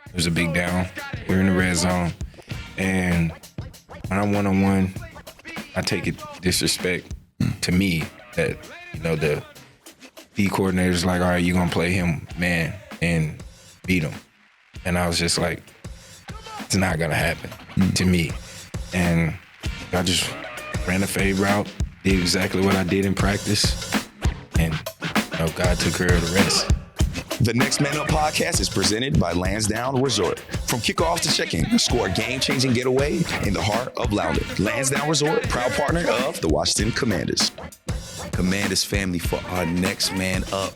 It was a big down. We're in the red zone. And when I'm one-on-one, I take it disrespect to me that, the D coordinator's like, all right, you're going to play him, man, and beat him. And I was just like, it's not going to happen to me. And I just ran a fade route, did exactly what I did in practice, and God took care of the rest. The Next Man Up podcast is presented by Lansdowne Resort. From kickoff to check-in, score a game-changing getaway in the heart of Loudoun. Lansdowne Resort, proud partner of the Washington Commanders. Commanders family, for our Next Man Up,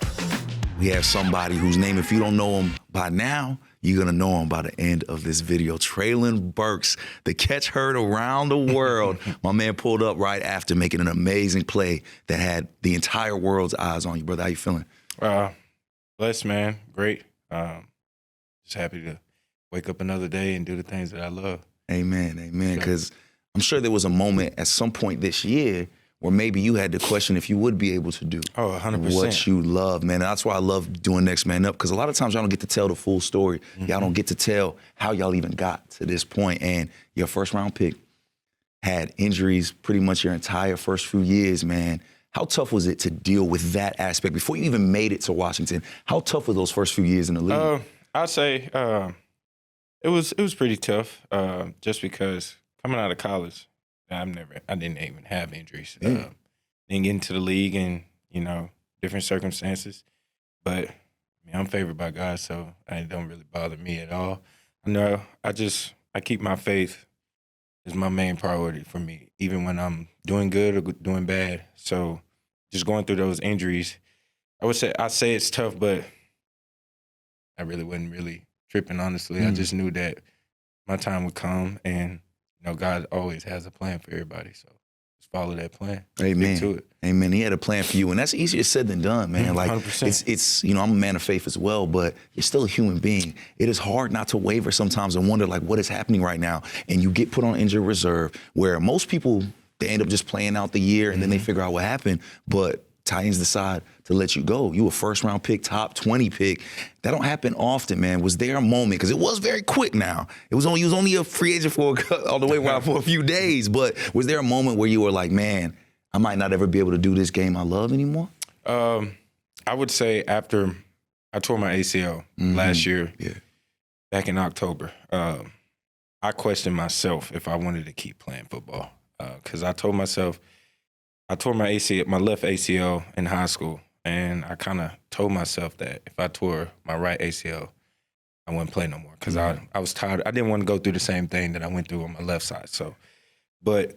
we have somebody whose name, if you don't know him by now, you're going to know him by the end of this video. Treylon Burks, the catch heard around the world. My man pulled up right after making an amazing play that had the entire world's eyes on you. Brother, how you feeling? Blessed, man. Great. Just happy to wake up another day and do the things that I love. Amen, amen. Because I'm sure there was a moment at some point this year where maybe you had to question if you would be able to do 100%. what you love, man. And that's why I love doing Next Man Up, because a lot of times y'all don't get to tell the full story. Y'all don't get to tell how y'all even got to this point. And your first-round pick had injuries pretty much your entire first few years, man. How tough was it to deal with that aspect before you even made it to Washington? How tough were those first few years in the league? I'd say it was pretty tough, just because coming out of college, I didn't even have injuries. Didn't get into the league and different circumstances, but I'm favored by God, so it don't really bother me at all. I keep my faith is my main priority for me, even when I'm doing good or doing bad. So just going through those injuries, I say it's tough, but I really wasn't really tripping, honestly. I just knew that my time would come, and God always has a plan for everybody. So just follow that plan. Amen. Stick to it. Amen. He had a plan for you, and that's easier said than done, man. 100%. It's I'm a man of faith as well, but you're still a human being. It is hard not to waver sometimes and wonder what is happening right now. And you get put on injured reserve, where most people, they end up just playing out the year and then they figure out what happened. But Titans decide to let you go. You a first-round pick, top 20 pick. That don't happen often, man. Was there a moment, because it was very quick now. You was only a free agent for all the way around for a few days, but was there a moment where you were like, man, I might not ever be able to do this game I love anymore? I would say after I tore my ACL last year, back in October, I questioned myself if I wanted to keep playing football, because I told myself, I tore my left ACL in high school, and I kind of told myself that if I tore my right ACL, I wouldn't play no more, because I was tired. I didn't want to go through the same thing that I went through on my left side. So, but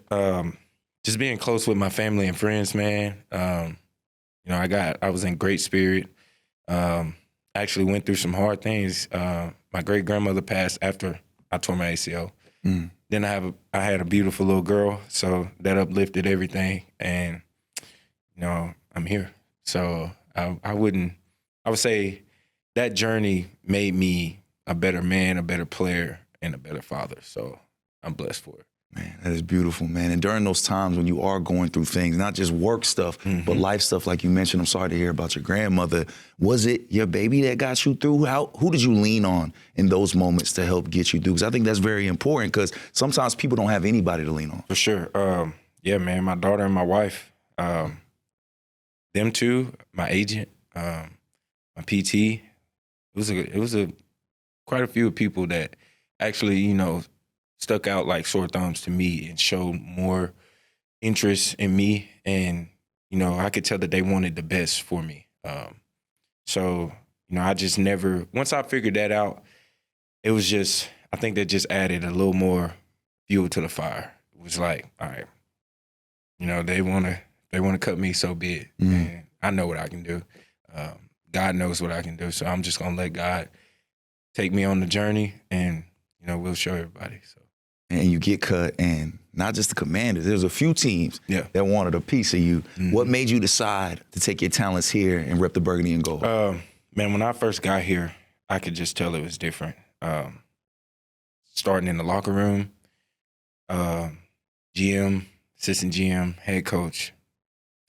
just being close with my family and friends, man. I was in great spirit. Actually went through some hard things. My great grandmother passed after I tore my ACL. Then I had a beautiful little girl, so that uplifted everything, and I'm here. So I would say that journey made me a better man, a better player, and a better father. So I'm blessed for it. Man, that is beautiful, man. And during those times when you are going through things, not just work stuff, but life stuff, like you mentioned, I'm sorry to hear about your grandmother. Was it your baby that got you through? Who did you lean on in those moments to help get you through? Because I think that's very important, because sometimes people don't have anybody to lean on. For sure. Yeah, man, my daughter and my wife, them two, my agent, my PT. It was quite a few people that actually, stuck out like sore thumbs to me and showed more interest in me. And, I could tell that they wanted the best for me. So, I just never, once I figured that out, it was just, I think that just added a little more fuel to the fire. It was like, all right, they want to cut me, so be it. And I know what I can do. God knows what I can do. So I'm just going to let God take me on the journey, and, we'll show everybody. So. And you get cut, and not just the Commanders. There's a few teams that wanted a piece of you. What made you decide to take your talents here and rep the Burgundy and Gold? Man, when I first got here, I could just tell it was different. Starting in the locker room, GM, assistant GM, head coach,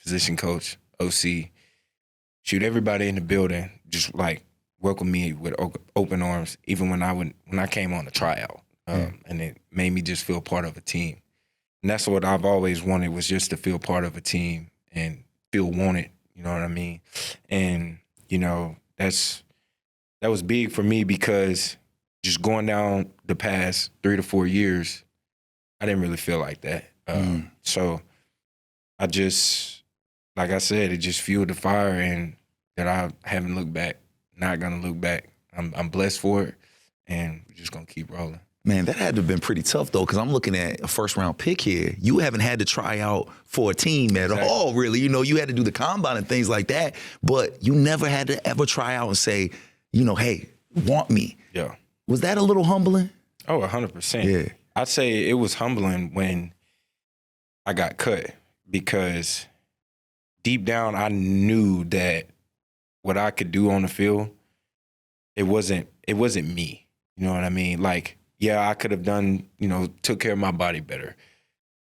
position coach, OC, shoot, everybody in the building just like welcomed me with open arms, even when I came on the tryout. And it made me just feel part of a team. And that's what I've always wanted, was just to feel part of a team and feel wanted, you know what I mean? And, you know, that was big for me, because just going down the past 3 to 4 years, I didn't really feel like that. So I just, like I said, it just fueled the fire, and that I haven't looked back, not gonna look back. I'm blessed for it, and we're just gonna keep rolling. Man, that had to have been pretty tough, though, because I'm looking at a first-round pick here. You haven't had to try out for a team at all, really. You know, you had to do the combine and things like that, but you never had to ever try out and say, you know, hey, want me. Yeah. Was that a little humbling? Oh, 100%. Yeah. I'd say it was humbling when I got cut, because deep down I knew that what I could do on the field, it wasn't me. You know what I mean? Like, yeah, I could have done, you know, took care of my body better,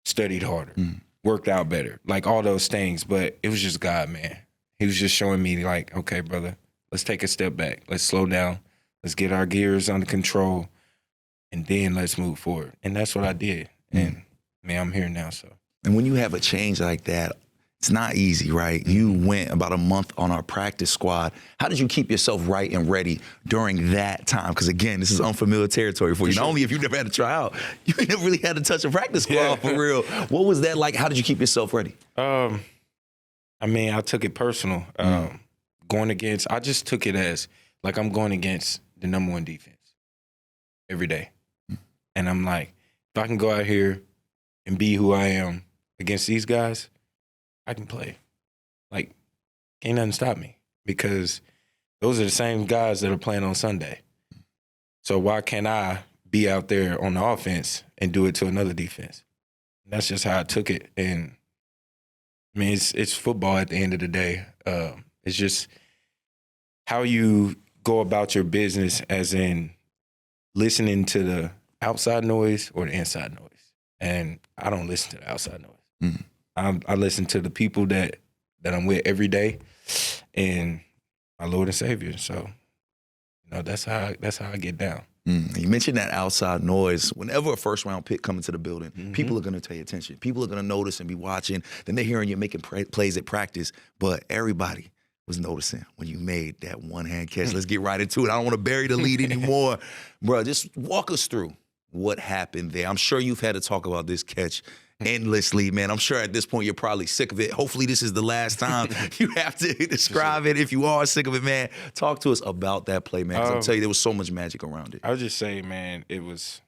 studied harder, worked out better, like all those things. But it was just God, man. He was just showing me, like, okay, brother, let's take a step back. Let's slow down. Let's get our gears under control, and then let's move forward. And that's what I did. And, man, I'm here now, so. And when you have a change like that, it's not easy, right? You went about a month on our practice squad. How did you keep yourself right and ready during that time? Because, again, this is unfamiliar territory for you. Not only if you never had to try out, you never really had to touch a practice squad for real. What was that like? How did you keep yourself ready? I mean, I took it personal. I just took it as, like, I'm going against the number 1 defense every day. And I'm like, if I can go out here and be who I am against these guys, I can play. Like, ain't nothing stop me, because those are the same guys that are playing on Sunday. So why can't I be out there on the offense and do it to another defense? And that's just how I took it. And, I mean, it's football at the end of the day. It's just how you go about your business, as in listening to the outside noise or the inside noise. And I don't listen to the outside noise. I listen to the people that I'm with every day, and my Lord and Savior. So, you know, that's how I get down. You mentioned that outside noise. Whenever a first-round pick comes into the building, people are going to pay attention. People are going to notice and be watching. Then they're hearing you making plays at practice. But everybody was noticing when you made that one-hand catch. Let's get right into it. I don't want to bury the lead anymore. Bro, just walk us through what happened there. I'm sure you've had to talk about this catch endlessly, man. I'm sure at this point you're probably sick of it. Hopefully this is the last time you have to describe it. If you are sick of it, man, talk to us about that play, man. 'Cause I'll tell you, there was so much magic around it. I would just say, man, it was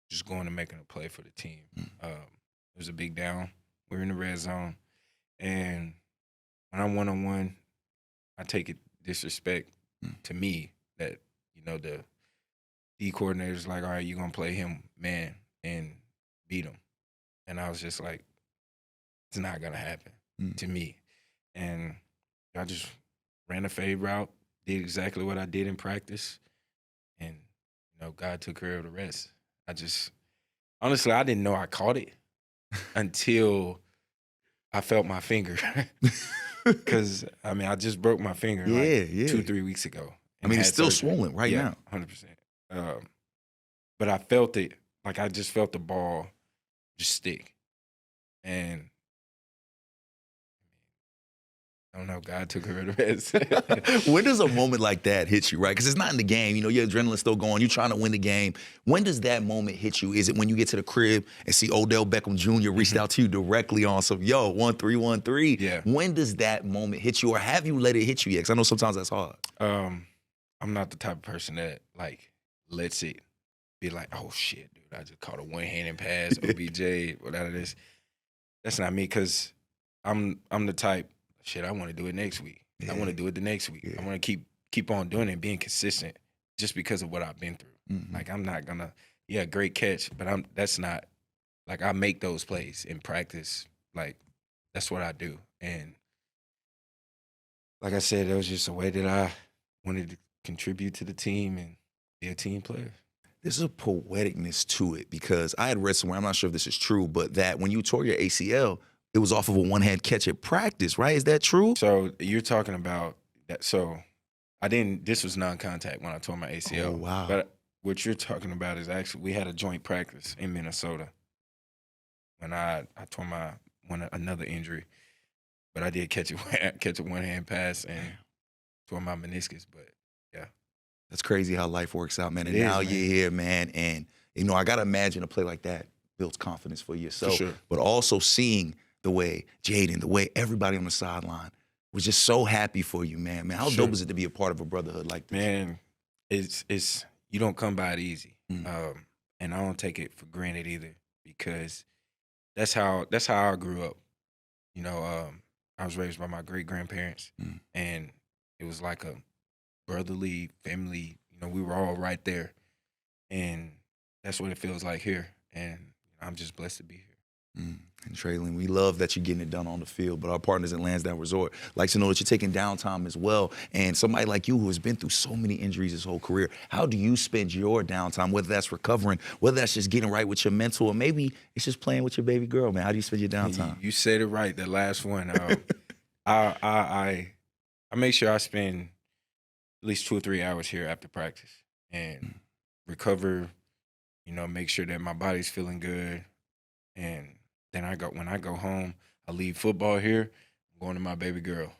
just going and making a play for the team. It was a big down. We were in the red zone. And when I'm one-on-one, I take it disrespect to me that, you know, the D coordinator's like, all right, you're going to play him, man, and beat him. And I was just like, it's not going to happen to me. And I just ran a fade route, did exactly what I did in practice. And, you know, God took care of the rest. Honestly, I didn't know I caught it until I felt my finger. Because, I mean, I just broke my finger 2-3 weeks ago. I mean, it's still swollen right now. 100%. But I felt it. Like, I just felt the ball just stick. And I don't know, God took care of the rest. When does a moment like that hit you, right? Because it's not in the game. You know, your adrenaline's still going. You're trying to win the game. When does that moment hit you? Is it when you get to the crib and see Odell Beckham Jr. reached out to you directly on some, 1-3-1-3? Yeah. When does that moment hit you, or have you let it hit you yet? Because I know sometimes that's hard. I'm not the type of person that, like, lets it be like, oh, shit, dude, I just caught a one-handed pass, OBJ, whatever this. That's not me, because I'm the type, shit, I want to do it next week. Yeah. I want to do it the next week. Yeah. I want to keep on doing it and being consistent just because of what I've been through. Like, I'm not going to, great catch, but that's not, like, I make those plays in practice. Like, that's what I do. And like I said, it was just a way that I wanted to contribute to the team and be a team player. There's a poeticness to it, because I had read somewhere, I'm not sure if this is true, but that when you tore your ACL, it was off of a one-hand catch at practice, right? Is that true? So you're talking about that. So I didn't. This was non-contact when I tore my ACL. Oh, wow. But what you're talking about is actually we had a joint practice in Minnesota when I tore another injury, but I did catch a one-hand pass and tore my meniscus. But yeah, that's crazy how life works out, man. And you're here, man, and I gotta imagine a play like that builds confidence for yourself, for sure. But also seeing the way Jaden, the way everybody on the sideline was just so happy for you, man. How dope is it to be a part of a brotherhood like this? Man, it's you don't come by it easy, and I don't take it for granted either because that's how I grew up. I was raised by my great grandparents, and it was like a brotherly family. We were all right there, and that's what it feels like here. And I'm just blessed to be here. And Treylon, we love that you're getting it done on the field, but our partners at Lansdowne Resort like to know that you're taking downtime as well. And somebody like you who has been through so many injuries his whole career, how do you spend your downtime, whether that's recovering, whether that's just getting right with your mental, or maybe it's just playing with your baby girl, man? How do you spend your downtime? You said it right, the last one. I make sure I spend at least 2 or 3 hours here after practice and recover, make sure that my body's feeling good. And then when I go home, I leave football here, I'm going to my baby girl.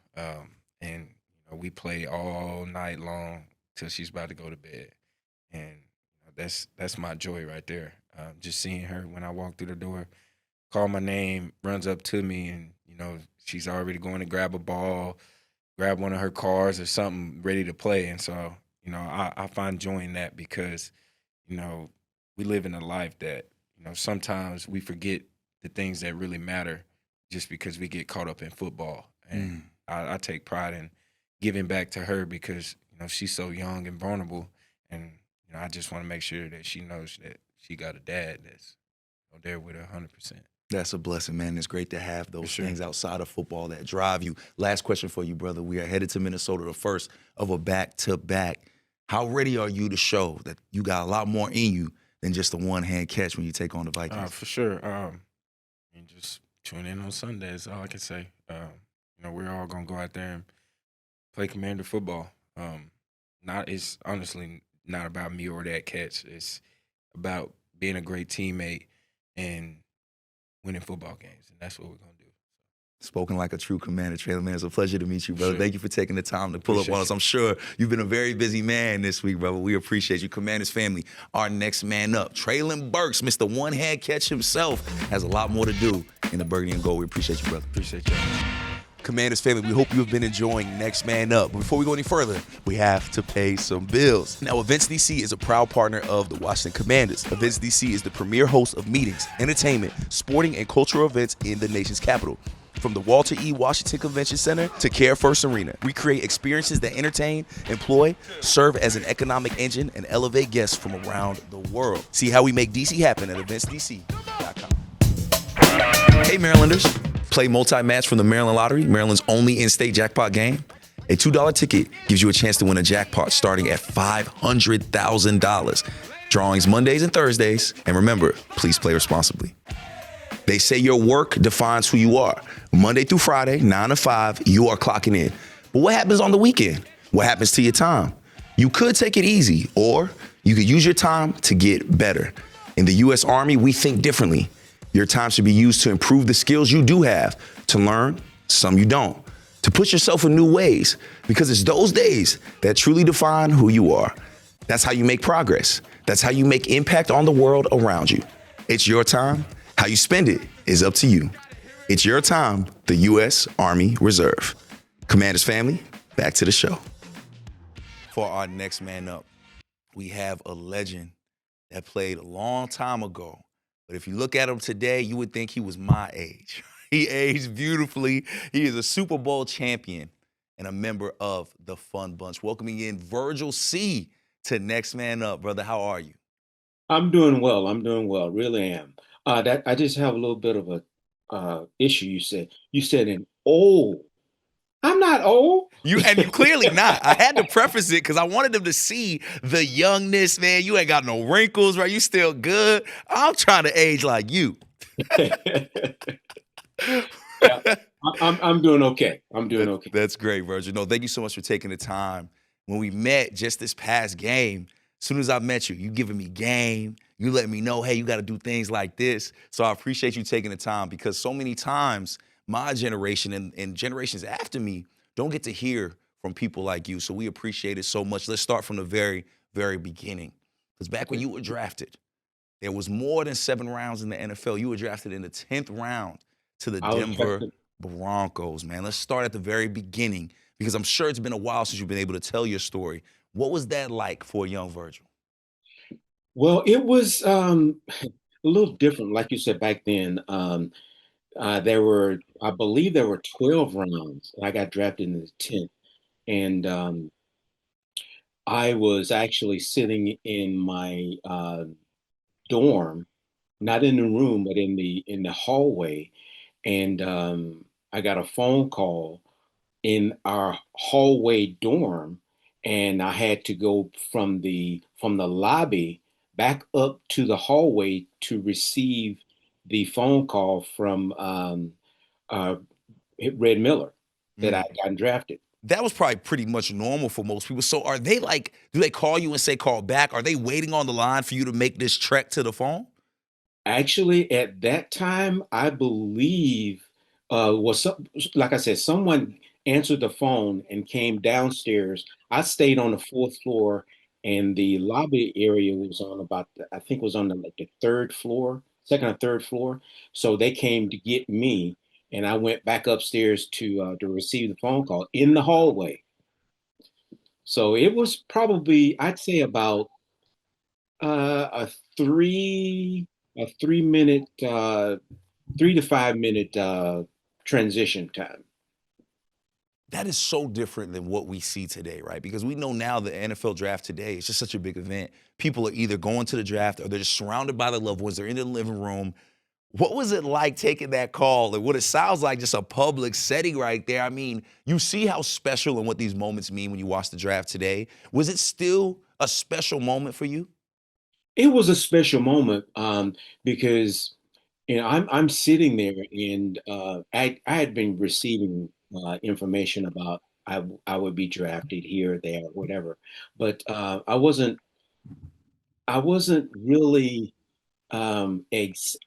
And we play all night long till she's about to go to bed. And that's my joy right there. Just seeing her when I walk through the door, call my name, runs up to me, and she's already going to grab a ball, grab one of her cars or something, ready to play. And so, I find joy in that because, we live in a life that, sometimes we forget the things that really matter just because we get caught up in football. And I take pride in giving back to her because, she's so young and vulnerable. And, I just want to make sure that she knows that she got a dad that's there with her 100%. That's a blessing, man. It's great to have those things outside of football that drive you. Last question for you, brother. We are headed to Minnesota, the first of a back-to-back. How ready are you to show that you got a lot more in you than just a one-hand catch when you take on the Vikings? For sure. And just tune in on Sunday is all I can say. We're all going to go out there and play Commander football. It's honestly not about me or that catch. It's about being a great teammate and winning football games, and that's what we're going to do. Spoken like a true Commander, Treylon, man. It's a pleasure to meet you, brother. Thank you for taking the time to pull up on us. I'm sure you've been a very busy man this week, brother. We appreciate you. Commanders family, our next man up, Treylon Burks, Mr. One-Hand Catch himself, has a lot more to do in the Burgundy Gold. We appreciate you, brother. Appreciate you. Commanders family, we hope you have been enjoying Next Man Up. But before we go any further, we have to pay some bills. Now, Events DC is a proud partner of the Washington Commanders. Events DC is the premier host of meetings, entertainment, sporting, and cultural events in the nation's capital. From the Walter E. Washington Convention Center to Care First Arena, we create experiences that entertain, employ, serve as an economic engine, and elevate guests from around the world. See how we make DC happen at eventsdc.com. Hey, Marylanders. Play multi-match from the Maryland Lottery, Maryland's only in-state jackpot game. A $2 ticket gives you a chance to win a jackpot starting at $500,000. Drawings Mondays and Thursdays. And remember, please play responsibly. They say your work defines who you are. Monday through Friday, 9 to 5, you are clocking in. But what happens on the weekend? What happens to your time? You could take it easy, or you could use your time to get better. In the U.S. Army, we think differently. Your time should be used to improve the skills you do have, to learn some you don't, to push yourself in new ways, because it's those days that truly define who you are. That's how you make progress. That's how you make impact on the world around you. It's your time. How you spend it is up to you. It's your time, the U.S. Army Reserve. Commanders family, back to the show. For our next man up, we have a legend that played a long time ago. But if you look at him today, you would think he was my age. He aged beautifully. He is a Super Bowl champion and a member of the Fun Bunch. Welcoming in Virgil Seay to Next Man Up. Brother, how are you? I'm doing well. Really am. I just have a little bit of a issue. You said an old. I'm not old. You clearly not. I had to preface it because I wanted them to see the youngness, man. You ain't got no wrinkles, right? You still good. I'm trying to age like you. Yeah, I'm doing okay. I'm doing okay. That's great, Virgil. No, thank you so much for taking the time when we met just this past game, as soon as I met you, you giving me game. You let me know, hey, you got to do things like this. So I appreciate you taking the time because so many times my generation and generations after me don't get to hear from people like you. So we appreciate it so much. Let's start from the very, very beginning. Because back when you were drafted, there was more than 7 rounds in the NFL. You were drafted in the 10th round to the I was Denver drafted. Broncos, man. Let's start at the very beginning because I'm sure it's been a while since you've been able to tell your story. What was that like for a young Virgil? Well, it was a little different, like you said back then. I believe there were 12 rounds. I got drafted in the 10th, and I was actually sitting in my dorm, not in the room, but in the hallway, and I got a phone call in our hallway dorm, and I had to go from the lobby back up to the hallway to receive the phone call from uh, Red Miller that I Mm. got drafted. That was probably pretty much normal for most people. So are they like, do they call you and say call back? Are they waiting on the line for you to make this trek to the phone? Actually, at that time, I believe was some, like I said, someone answered the phone and came downstairs. I stayed on the fourth floor, and the lobby area was on I think it was on like the third floor, second or third floor. So they came to get me, and I went back upstairs to receive the phone call in the hallway. So it was probably, I'd say about a three a 3 minute 3 to 5 minute transition time. That is so different than what we see today, right? Because we know now the NFL draft today is just such a big event. People are either going to the draft or they're just surrounded by their loved ones. They're in the living room. What was it like taking that call and what it sounds like just a public setting right there? I mean, you see how special and what these moments mean when you watch the draft today. Was it still a special moment for you? It was a special moment because I'm sitting there and I had been receiving information about I would be drafted here, there, whatever, but I wasn't really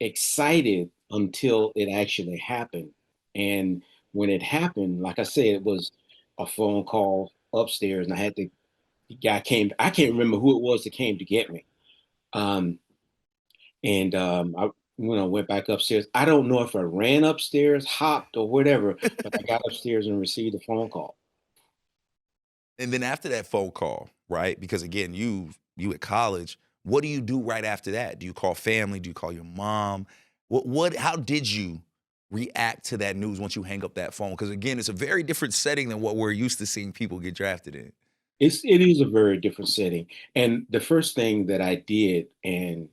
excited until it actually happened. And when it happened, like I said, it was a phone call upstairs, and the guy came. I can't remember who it was that came to get me. Um, and I, went back upstairs. I don't know if I ran upstairs, hopped, or whatever, but I got upstairs and received a phone call. And then after that phone call, right? Because again, you at college, what do you do right after that? Do you call family? Do you call your mom? How did you react to that news once you hang up that phone? Because again, it's a very different setting than what we're used to seeing people get drafted in. It is a very different setting. And the first thing that I did, and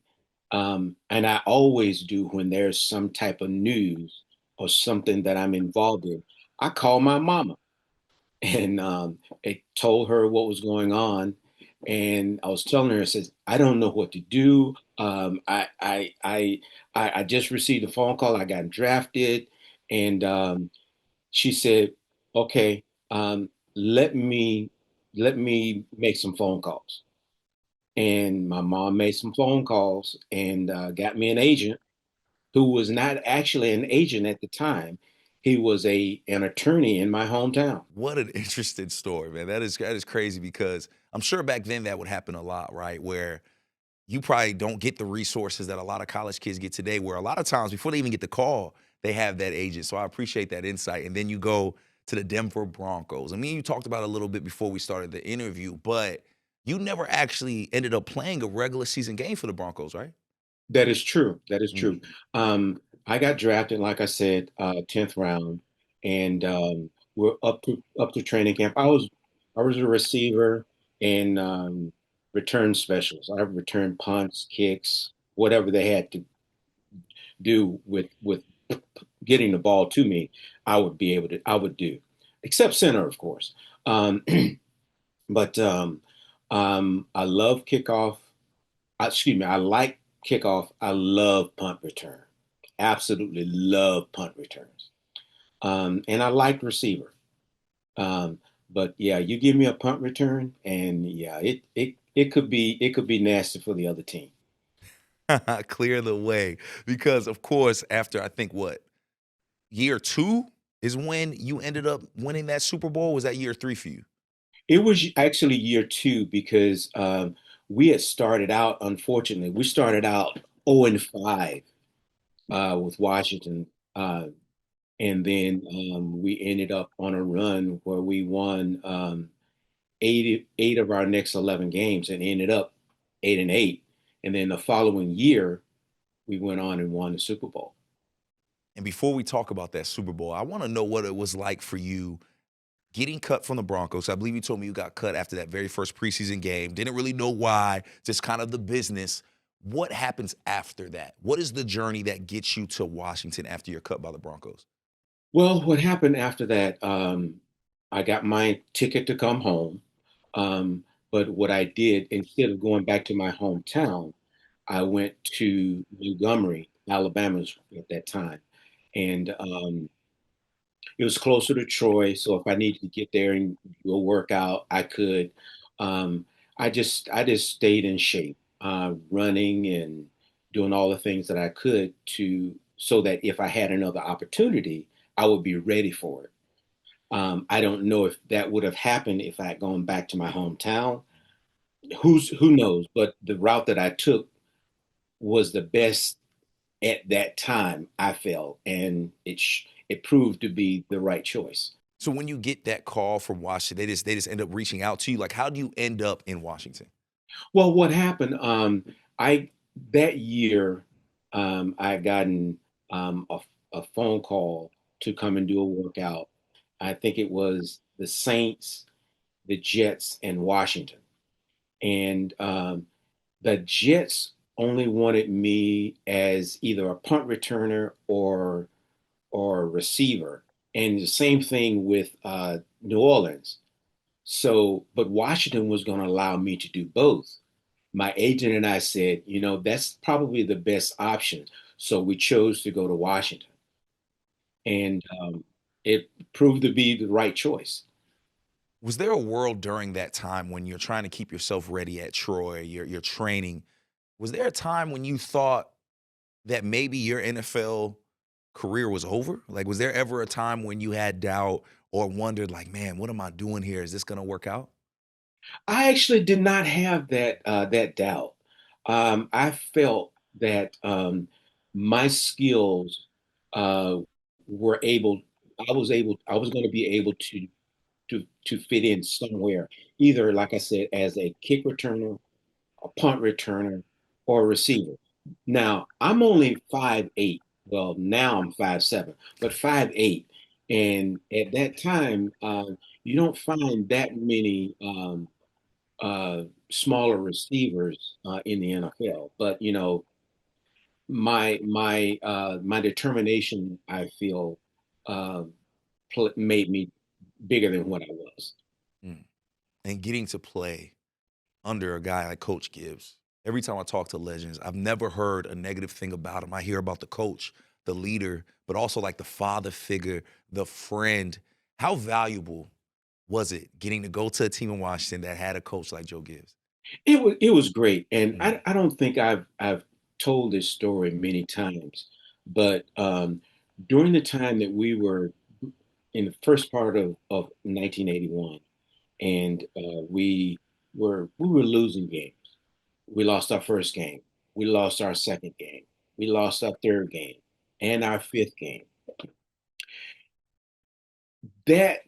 I always do when there's some type of news or something that I'm involved in, I call my mama and I told her what was going on. And I was telling her, I says, I don't know what to do. I just received a phone call. I got drafted, and she said, "Okay, let me make some phone calls." And my mom made some phone calls and got me an agent who was not actually an agent at the time. He was an attorney in my hometown. What an interesting story, man. That is crazy because I'm sure back then that would happen a lot, right? Where you probably don't get the resources that a lot of college kids get today, where a lot of times before they even get the call, they have that agent. So I appreciate that insight. And then you go to the Denver Broncos. I mean, you talked about it a little bit before we started the interview, but you never actually ended up playing a regular season game for the Broncos, right? That is true. That is true. Mm. I got drafted, like I said, 10th round, and we're up to training camp. I was a receiver and return specialist. I returned punts, kicks, whatever they had to do with getting the ball to me. I would do, except center, of course. Um, but I love kickoff. Excuse me, I like kickoff. I love punt return. Absolutely love punt returns. And I like receiver. Um, But yeah, you give me a punt return, and yeah, it could be nasty for the other team. Clear the way. Because, of course, after I think what, year two is when you ended up winning that Super Bowl? Was that year three for you? It was actually year two because we had started out, unfortunately, we started out 0-5 with Washington. And then we ended up on a run where we won eight of our next 11 games and ended up 8-8. And then the following year, we went on and won the Super Bowl. And before we talk about that Super Bowl, I want to know what it was like for you getting cut from the Broncos. I believe you told me you got cut after that very first preseason game. Didn't really know why, just kind of the business. What happens after that? What is the journey that gets you to Washington after you're cut by the Broncos? Well, what happened after that, I got my ticket to come home. Um, but what I did, instead of going back to my hometown, I went to Montgomery, Alabama at that time. And it was closer to Troy, so if I needed to get there and go work out, I could. Um, I just stayed in shape, running and doing all the things that I could to so that if I had another opportunity, I would be ready for it. I don't know if that would have happened if I had gone back to my hometown. Who knows? But the route that I took was the best at that time, I felt, and it proved to be the right choice. So when you get that call from Washington, they just end up reaching out to you. Like, how do you end up in Washington? Well, what happened? I that year, I had gotten a phone call to come and do a workout. I think it was the Saints, the Jets, and Washington. And the Jets only wanted me as either a punt returner or a receiver, and the same thing with New Orleans. So, but Washington was going to allow me to do both. My agent and I said, that's probably the best option. So we chose to go to Washington, and it proved to be the right choice. Was there a world during that time when you're trying to keep yourself ready at Troy, you're training? Was there a time when you thought that maybe your NFL career was over? Like, was there ever a time when you had doubt or wondered, like, man, what am I doing here? Is this going to work out? I actually did not have that doubt. I felt that my skills uh, were able. I was able. I was going to be able to fit in somewhere, either like I said, as a kick returner, a punt returner, or a receiver. Now I'm only 5'8". Well, now I'm 5'7", but 5'8". And at that time, you don't find that many smaller receivers in the NFL. But my determination, I feel, uh, made me bigger than what I was. Mm. And getting to play under a guy like Coach Gibbs. Every time I talk to legends, I've never heard a negative thing about him. I hear about the coach, the leader, but also like the father figure, the friend. How valuable was it getting to go to a team in Washington that had a coach like Joe Gibbs? It was great, and Mm, I don't think I've told this story many times, but during the time that we were in the first part of 1981, and we were losing games. We lost our first game. We lost our second game. We lost our third game and our fifth game. That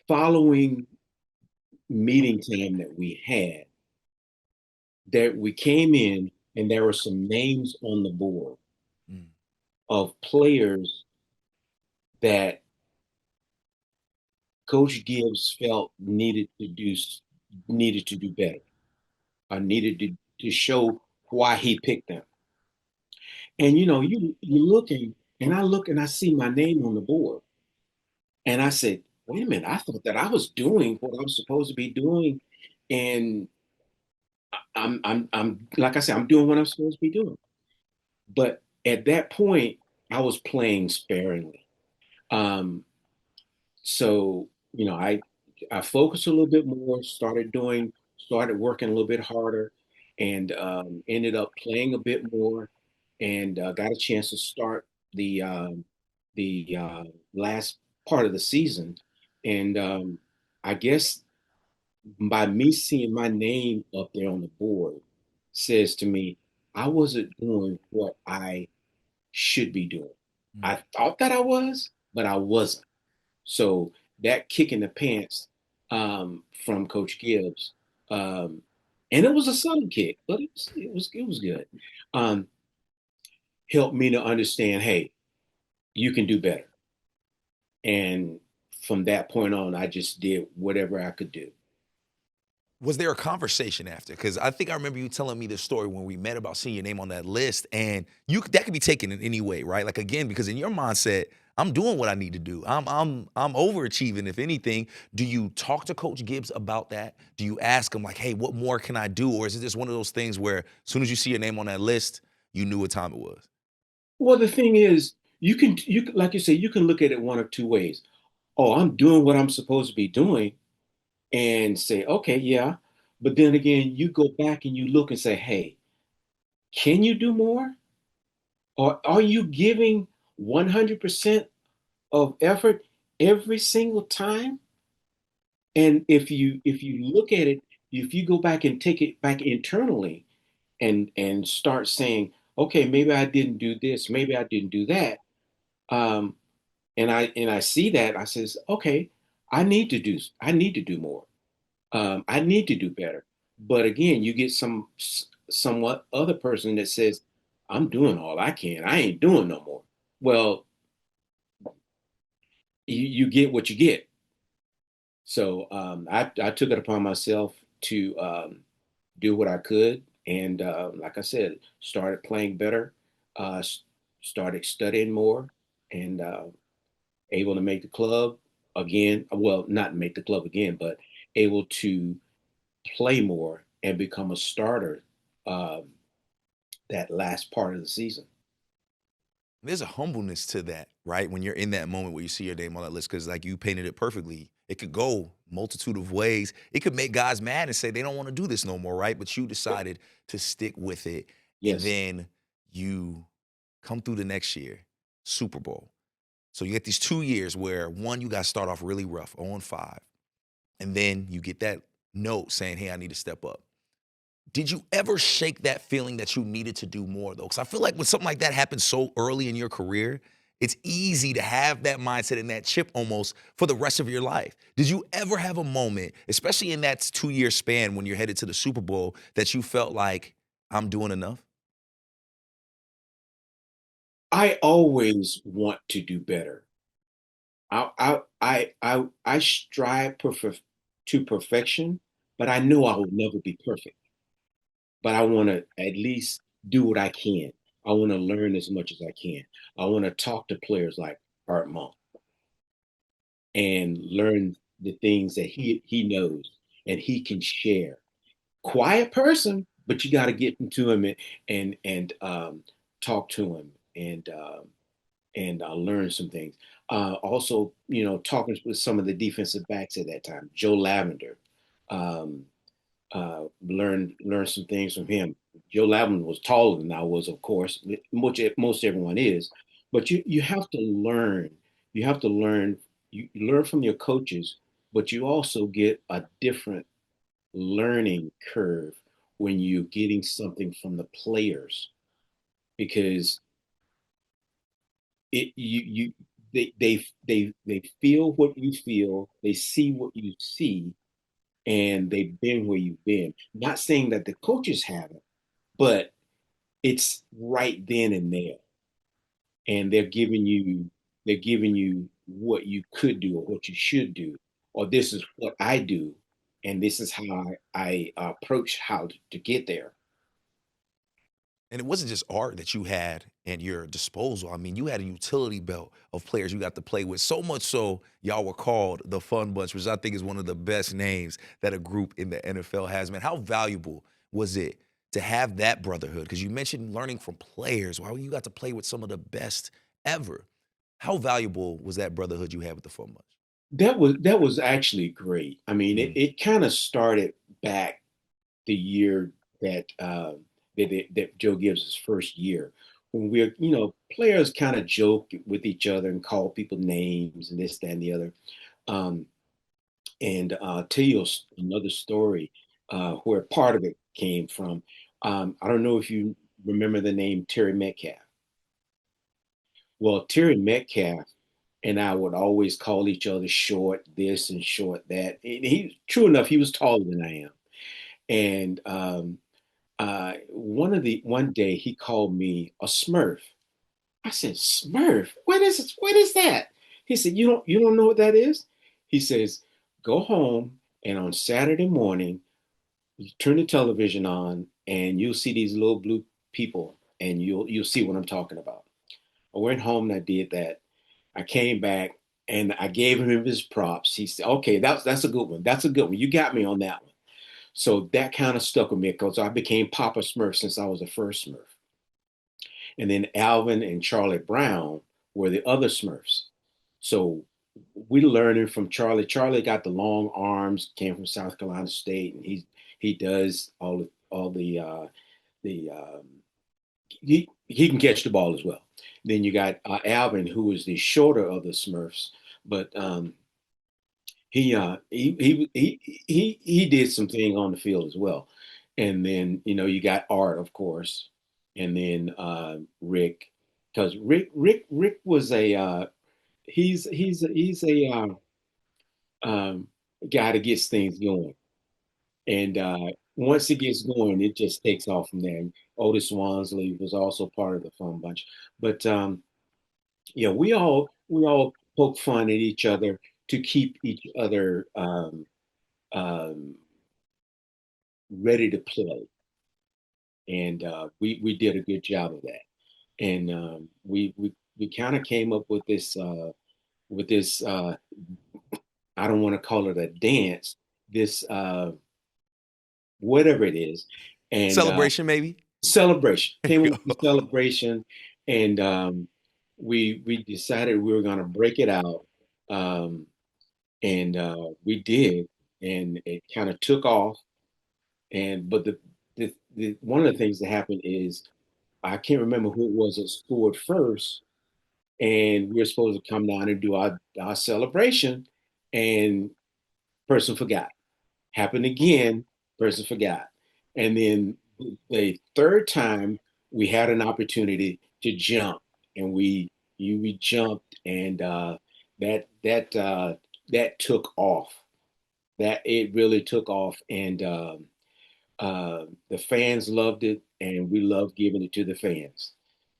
following meeting time that we had, that we came in and there were some names on the board mm. of players that Coach Gibbs felt needed to do better, or needed to show why he picked them. And you looking, and I look and I see my name on the board, and I said, "Wait a minute! I thought that I was doing what I was supposed to be doing, and I'm like I said, I'm doing what I'm supposed to be doing." But at that point, I was playing sparingly. Um, so I I focused a little bit more, started working a little bit harder, and ended up playing a bit more, and got a chance to start the last part of the season. And I guess by me seeing my name up there on the board says to me, I wasn't doing what I should be doing. Mm. I thought that I was, but I wasn't. So that kick in the pants from Coach Gibbs, um, and it was a subtle kick, but it was good. Um, Helped me to understand, hey, you can do better. And from that point on, I just did whatever I could do. Was there a conversation after? Because I think I remember you telling me this story when we met about seeing your name on that list, and that could be taken in any way, right? Like again, because in your mindset, I'm doing what I need to do. I'm overachieving. If anything, do you talk to Coach Gibbs about that? Do you ask him like, hey, what more can I do? Or is it just one of those things where as soon as you see your name on that list, you knew what time it was? Well, the thing is, like you say, you can look at it one of two ways. Oh, I'm doing what I'm supposed to be doing, and say, okay, yeah. But then again, you go back and you look and say, hey, can you do more? Or are you giving 100% of effort every single time? And if you look at it, if you go back and take it back internally and start saying, okay, maybe I didn't do this, maybe I didn't do that. Um, and I see that, I says, okay, I need to do more. I need to do better. But again, you get somewhat other person that says, I'm doing all I can. I ain't doing no more. Well, you get what you get. So I took it upon myself to do what I could. And like I said, started playing better, started studying more, and able to make the club again. Well, not make the club again, but able to play more and become a starter um, that last part of the season. There's a humbleness to that, right? When you're in that moment where you see your name on that list, because like you painted it perfectly. It could go multitude of ways. It could make guys mad and say they don't want to do this no more, right? But you decided to stick with it. And Yes. then you come through the next year, Super Bowl. So you get these 2 years where one, you got to start off really rough, 0-5. And then you get that note saying, hey, I need to step up. Did you ever shake that feeling that you needed to do more, though? Because I feel like when something like that happens so early in your career, it's easy to have that mindset and that chip almost for the rest of your life. Did you ever have a moment, especially in that 2-year span when you're headed to the Super Bowl, that you felt like, I'm doing enough? I always want to do better. I strive to perfection, but I know I will never be perfect. But I want to at least do what I can. I want to learn as much as I can. I want to talk to players like Art Monk and learn the things that he knows and he can share. Quiet person, but you got to get into him and talk to him and learn some things. Also, talking with some of the defensive backs at that time, Joe Lavender, um, learn some things from him. Joe Lavender was taller than I was, of course, which most everyone is, but you have to learn. You have to learn. You learn from your coaches, but you also get a different learning curve when you're getting something from the players because it you they feel what you feel, they see what you see, and they've been where you've been. Not saying that the coaches haven't, but it's right then and there, and they're giving you what you could do or what you should do, or this is what I do, and this is how I approach how to get there. And it wasn't just art that you had at your disposal. I mean, you had a utility belt of players you got to play with. So much so, y'all were called the Fun Bunch, which I think is one of the best names that a group in the NFL has. Man, how valuable was it to have that brotherhood? Because you mentioned learning from players. Wow, you got to play with some of the best ever. How valuable was that brotherhood you had with the Fun Bunch? That was actually great. I mean, it kind of started back the year that Joe Gibbs' first year, when players kind of joke with each other and call people names and this, that, and the other. Um, and tell you another story where part of it came from. I don't know if you remember the name Terry Metcalf. Well, Terry Metcalf and I would always call each other short this and short that. And true enough, he was taller than I am. And one day he called me a Smurf. I said, Smurf, what is that? He said, you don't know what that is? He says, go home and on Saturday morning, you turn the television on and you'll see these little blue people and you'll see what I'm talking about. I went home and I did that. I came back and I gave him his props. He said, okay, that's a good one. That's a good one. You got me on that one. So that kind of stuck with me because I became Papa Smurf since I was the first Smurf. And then Alvin and Charlie Brown were the other Smurfs. So we learning from Charlie. Charlie got the long arms, came from South Carolina State, and he does the he can catch the ball as well. Then you got Alvin, who is the shorter of the Smurfs, but he did some thing on the field as well. And then you got Art, of course, and then Rick, because Rick was a he's a guy that gets things going, and once it gets going, it just takes off from there. And Otis Wansley was also part of the fun bunch, but yeah, we all poke fun at each other to keep each other um, ready to play, and we did a good job of that. And we kind of came up with this. I don't want to call it a dance. This whatever it is, and Celebration, maybe. celebration came up with the celebration, and we decided we were going to break it out, um, and we did, and it kind of took off. And but the one of the things that happened is I can't remember who it was that scored first, and we were supposed to come down and do our celebration, and person forgot. Happened again, person forgot. And then the third time we had an opportunity to jump, and we jumped, and that took off. That it really took off, and the fans loved it, and we loved giving it to the fans.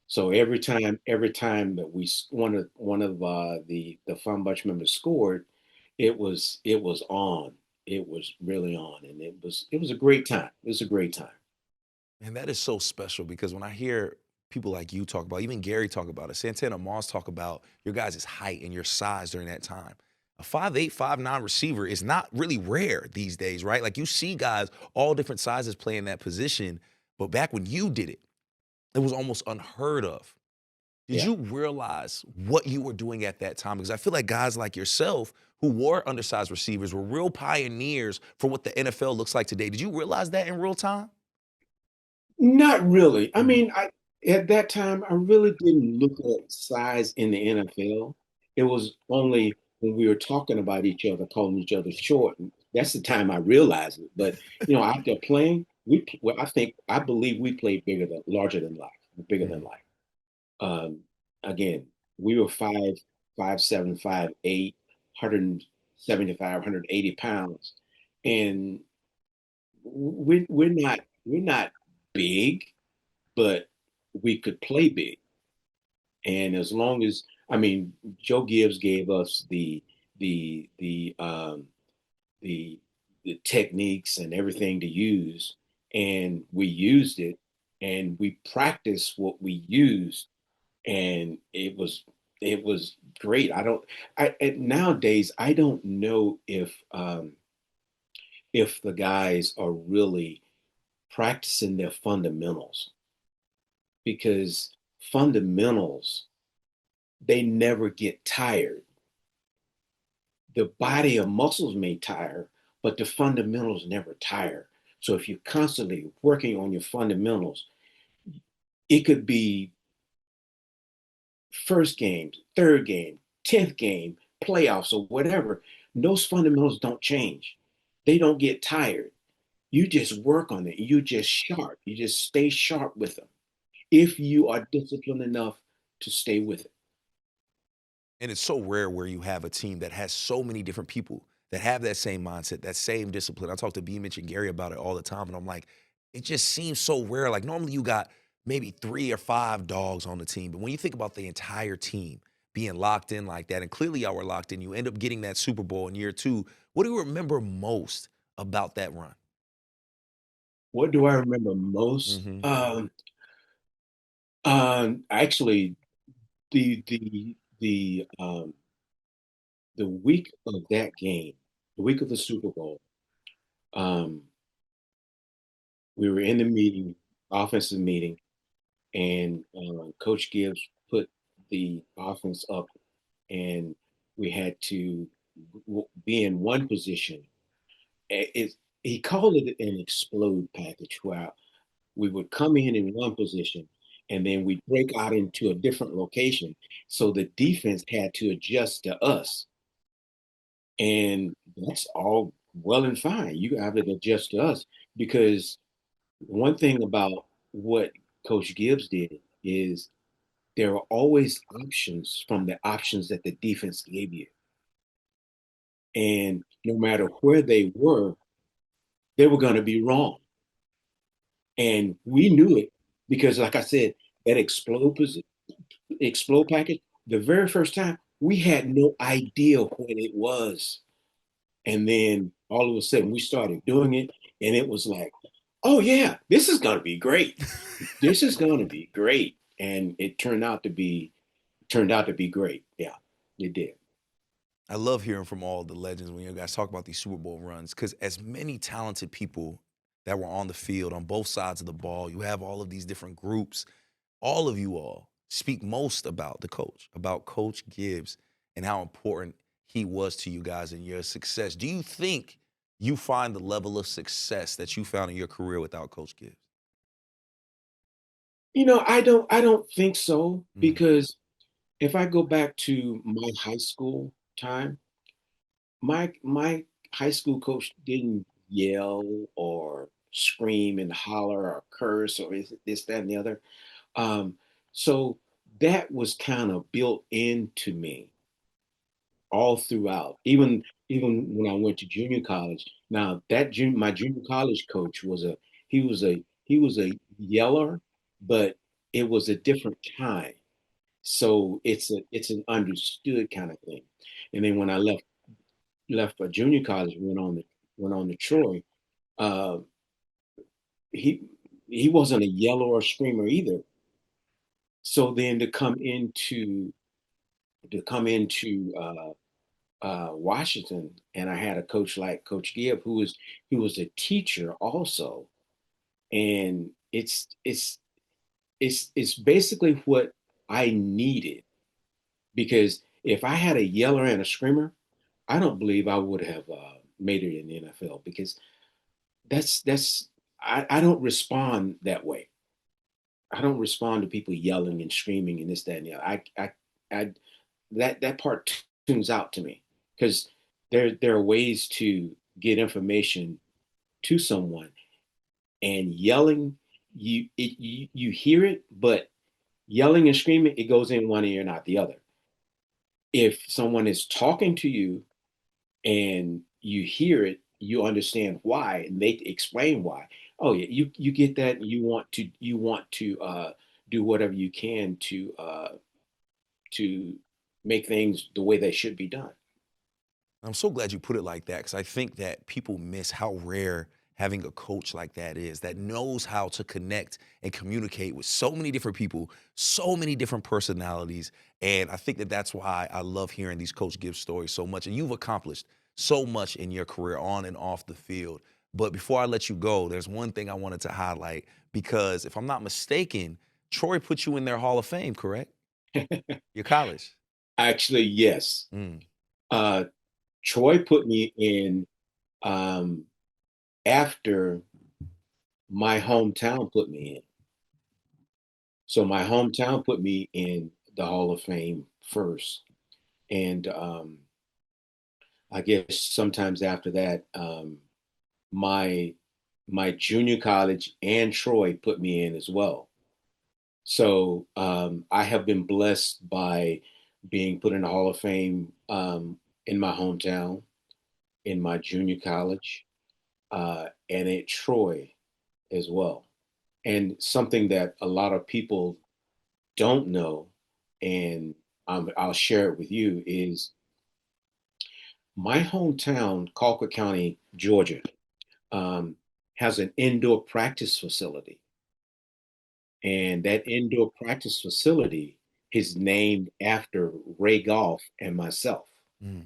So every time that one of the Fun Bunch members scored, it was on. It was really on, and it was a great time. It was a great time. Man, that is so special because when I hear people like you talk about, even Gary talk about it, Santana Moss talk about your guys' height and your size during that time. A 5'8", 5'9" receiver is not really rare these days, right? Like you see guys all different sizes playing that position, but back when you did it, it was almost unheard of. Did Yeah. you realize what you were doing at that time? Because I feel like guys like yourself who were undersized receivers were real pioneers for what the NFL looks like today. Did you realize that in real time? Not really. I Mm. mean, I at that time I really didn't look at size in the NFL. It was only when we were talking about each other, calling each other short. And that's the time I realized it. But out there playing, well, I believe we played larger than life, bigger than Mm. life. Um, Again, we were 5'7", 5'8", 175, 180 pounds, and we're not big, but we could play big. And as long as I mean, Joe Gibbs gave us the the um, the the techniques and everything to use, and we used it, and we practiced what we used, and it was great. Nowadays I don't know if the guys are really practicing their fundamentals, because fundamentals, they never get tired. the body of muscles may tire, but the fundamentals never tire. So if you're constantly working on your fundamentals, it could be first game, third game, 10th game, playoffs, or whatever. Those fundamentals don't change. They don't get tired. You just work on it. You just sharp. You just stay sharp with them if you are disciplined enough to stay with it. And it's so rare where you have a team that has so many different people that have that same mindset, that same discipline. I talk to B. Mitch and Gary about it all the time, and I'm like, it just seems so rare. Like normally you got maybe 3 or 5 dogs on the team, but when you think about the entire team being locked in like that, and clearly y'all were locked in, you end up getting that Super Bowl in year 2. What do you remember most about that run? What do I remember most? Mm-hmm. Actually, the the the the week of that game, the week of the Super Bowl, um, we were in the meeting, offensive meeting, and Coach Gibbs put the offense up, and we had to be in one position. He called it an explode package, where we would come in one position, and then we'd break out into a different location. So the defense had to adjust to us. And that's all well and fine. You have to adjust to us because one thing about what Coach Gibbs did is there are always options from the options that the defense gave you. And no matter where they were going to be wrong. And we knew it because, like I said, that explode package, the very first time, we had no idea what it was. And then all of a sudden we started doing it, and it was like, oh yeah, this is gonna be great. This is gonna be great. And it turned out to be great. Yeah, it did. I love hearing from all the legends when you guys talk about these Super Bowl runs, because as many talented people that were on the field on both sides of the ball, you have all of these different groups. All of you all speak most about the coach, about Coach Gibbs and how important he was to you guys and your success. Do you think you find the level of success that you found in your career without Coach Gibbs? I don't think so, Mm. because if I go back to my high school time, my high school coach didn't yell or scream and holler or curse or this, that, and the other. Um, so that was kind of built into me all throughout, even when I went to junior college. Now my junior college coach he was a yeller, but it was a different time. So it's an understood kind of thing. And then when I left for junior college, went on to Troy. Uh, he he wasn't a yeller or screamer either. So then to come into Washington, and I had a coach like Coach Gibb, who was a teacher also, and it's basically what I needed, because if I had a yeller and a screamer, I don't believe I would have made it in the NFL, because that's I don't respond that way. I don't respond to people yelling and screaming and this, that, and the other. I that part tunes out to me, because there are ways to get information to someone, and yelling, you hear it, but yelling and screaming, it goes in one ear, not the other. If someone is talking to you and you hear it, you understand why, and they explain why. Oh yeah, you get that, and you want to do whatever you can to make things the way they should be done. I'm so glad you put it like that, because I think that people miss how rare having a coach like that is, that knows how to connect and communicate with so many different people, so many different personalities. And I think that that's why I love hearing these Coach Gibbs stories so much. And you've accomplished so much in your career on and off the field. But before I let you go, there's one thing I wanted to highlight, because if I'm not mistaken, Troy put you in their Hall of Fame, correct? Your college. Actually, yes. Mm. Uh, Troy put me in after my hometown put me in. So my hometown put me in the Hall of Fame first, and I guess sometimes after that, my my junior college and Troy put me in as well. So I have been blessed by being put in the Hall of Fame in my hometown, in my junior college, and at Troy as well. And something that a lot of people don't know, and I'll share it with you, is my hometown, Colquitt County, Georgia, um, has an indoor practice facility. And that indoor practice facility is named after Ray Goff and myself. Mm.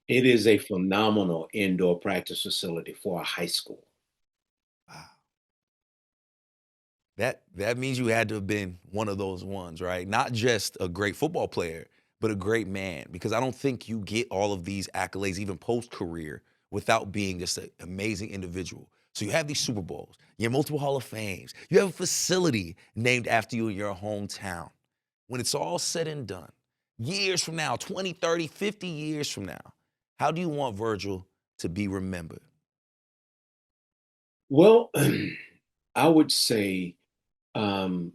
It is a phenomenal indoor practice facility for a high school. Wow. That means you had to have been one of those ones, right? Not just a great football player, but a great man. Because I don't think you get all of these accolades, even post-career, without being just an amazing individual. So you have these Super Bowls, you have multiple Hall of Fames, you have a facility named after you in your hometown. When it's all said and done, years from now, 20, 30, 50 years from now, how do you want Virgil to be remembered? Well, I would say, um,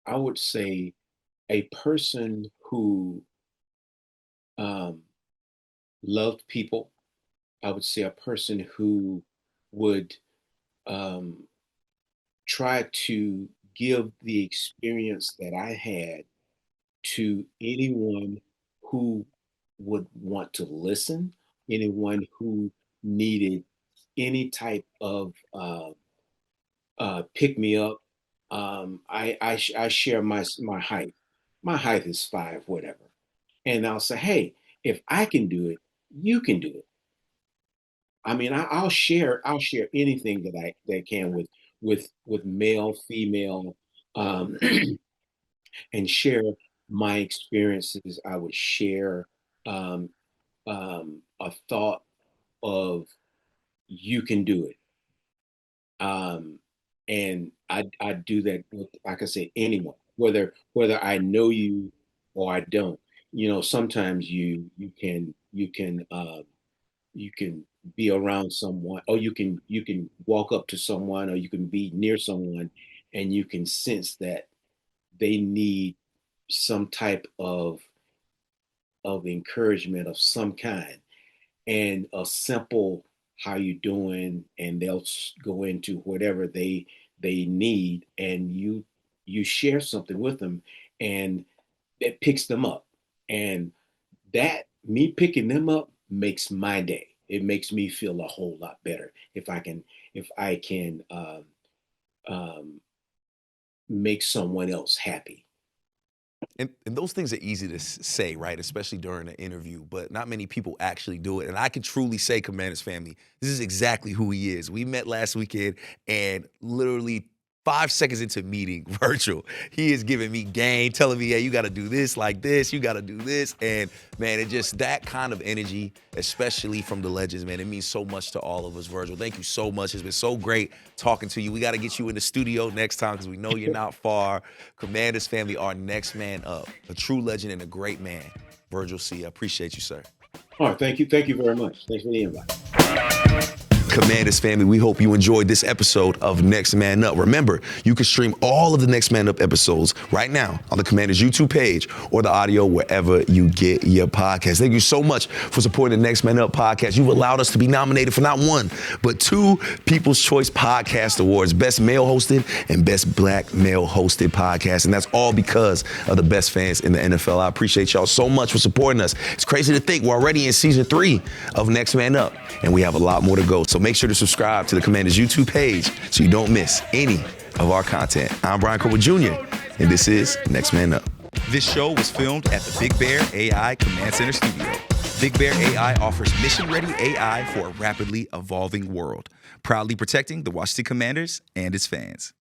I would say a person who um, loved people. I would say a person who would um, try to give the experience that I had to anyone who would want to listen, anyone who needed any type of pick me up. I share my height. My height is 5, whatever, and I'll say, hey, if I can do it, you can do it. I mean, I'll share anything that can with male, female, um, and share my experiences. I would share um, a thought of you can do it. And I do that with, like I said, anyone, whether I know you or I don't. You know, sometimes you can be around someone, or you can walk up to someone, or you can be near someone, and you can sense that they need some type of encouragement of some kind, and a simple "how you doing," and they'll go into whatever they need, and you share something with them, and it picks them up, and that me picking them up makes my day. It makes me feel a whole lot better if I can um, make someone else happy. And those things are easy to say, right? Especially during an interview, but not many people actually do it. And I can truly say, Commanders family, this is exactly who he is. We met last weekend, and literally 5 seconds into meeting Virgil, he is giving me game, telling me, hey, you got to do this like this, you got to do this. And man, it just, that kind of energy, especially from the legends, man, it means so much to all of us, Virgil. Thank you so much. It's been so great talking to you. We got to get you in the studio next time because we know you're not far. Commanders family, our next man up, a true legend and a great man, Virgil Seay. I appreciate you, sir. All right, thank you very much. Thanks for the invite. Commanders family, we hope you enjoyed this episode of Next Man Up. Remember, you can stream all of the Next Man Up episodes right now on the Commanders YouTube page or the audio wherever you get your podcast. Thank you so much for supporting the Next Man Up podcast. You've allowed us to be nominated for not one, but 2 People's Choice Podcast Awards, Best Male Hosted and Best Black Male Hosted Podcast. And that's all because of the best fans in the NFL. I appreciate y'all so much for supporting us. It's crazy to think we're already in season 3 of Next Man Up, and we have a lot more to go. So make sure to subscribe to the Commanders YouTube page so you don't miss any of our content. I'm Brian Cole Jr., and this is Next Man Up. This show was filmed at the Big Bear AI Command Center studio. Big Bear AI offers mission-ready AI for a rapidly evolving world, proudly protecting the Washington Commanders and its fans.